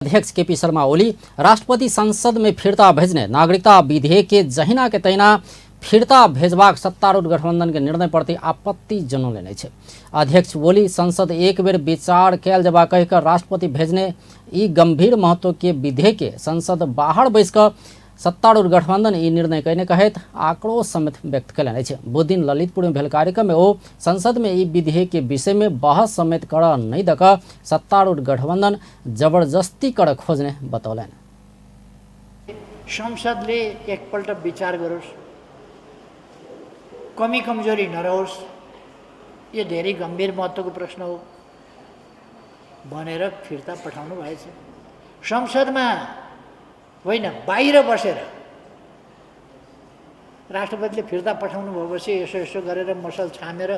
अध्यक्ष केपी शर्मा ओली राष्ट्रपति संसद में फिर्ता भेजने नागरिकता विधेयक के जहिना के तहिना फिर्ता भेजबाक सत्तारूढ़ गठबंधन के निर्णय प्रति आपत्ति जनौले छै। अध्यक्ष ओली संसद एक बेर विचार कयल जबा कहिकर राष्ट्रपति भेजने ई गंभीर महत्व के विधेयक के संसद बाहर बैस कर सत्तारूढ़ गठबंधन ई निर्णय कयने कहैत आक्रोश समेत व्यक्त कयलनि छै। बुध दिन ललितपुर में भेल कार्यक्रम में ओ संसद में ई विधेयक के विषय में बहस समेत कर नहीं दक सत्तारूढ़ गठबंधन जबरदस्ती कर खोजने बतौलनि। संसदले एकपल्ट विचार गरोस्, कमी कमजोरी नरहोस्, यो धेरै गम्भीर महत्त्वको प्रश्न हो भनेर फिर्ता पठाउनु भएछ। संसदमा होइन, बाहिर बसेर राष्ट्रपतिले फिर्ता पठाउनु भएपछि यसो यसो गरेर मसल छामेर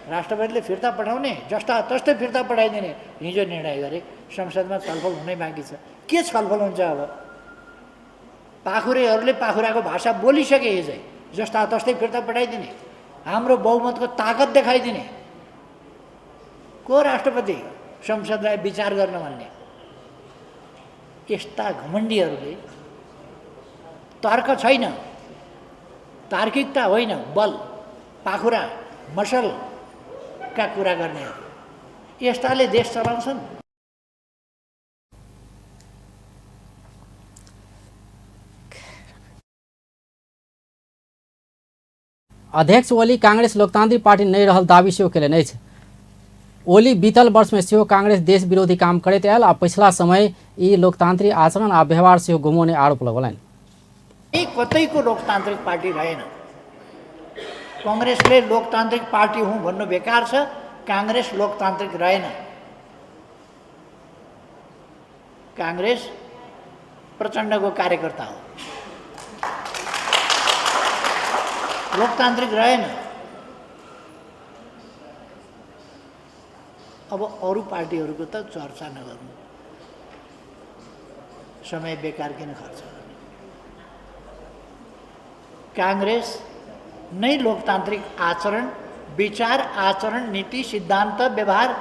राष्ट्रपतिले फिर्ता पठाउने, जस्ता तस्तै फिर्ता पठाइदिने हिजो निर्णय गरे। संसदमा छलफल हुनै बाँकी छ। के छलफल हुन्छ अब? पाखुरेहरूले पाखुराको भाषा बोलिसके हिजै, जस्ता तस्तै फिर्ता पठाइदिने, हाम्रो बहुमतको ताकत देखाइदिने को राष्ट्रपति संसदलाई विचार गर्न भन्ने? यस्ता घमण्डीहरूले तर्क छैन, तार्किकता होइन, बल पाखुरा मसलका कुरा गर्नेहरू यस्ताले देश चलाउँछन्। अध्यक्ष ओली कांग्रेस लोकतांत्रिक पार्टी नहीं रहल दावी सेहो केले नहीं छै। ओली बीतल वर्ष में सेहो कांग्रेस देश विरोधी काम करते आयल आ पिछला समय यी लोकतांत्रिक आचरण आ व्यवहार सेहो गुमाउने आरोप लगौलनि। कतैको लोकतांत्रिक पार्टी रहेन। कांग्रेसले लोकतांत्रिक पार्टी हुँ भन्नु बेकार छ। कांग्रेस लोकतांत्रिक रहेन। कांग्रेस प्रचण्डको कार्यकर्ता हो, लोकतांत्रिक रहेन। अब अरू पार्टीहरूको त चर्चा नगर्नु, समय बेकार किन खर्च गर्ने? कांग्रेस नै लोकतांत्रिक आचरण, विचार, आचरण, नीति, सिद्धान्त, व्यवहार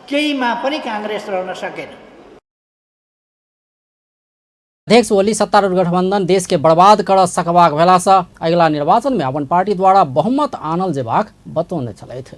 केहीमा पनि कांग्रेस रहन सकेन। अध्यक्ष ओली सत्तारूढ़ गठबंधन देश के बर्बाद कर सकबाक भेला से अगला निर्वाचन में अपन पार्टी द्वारा बहुमत आनल जेबाक बतौने छलथि।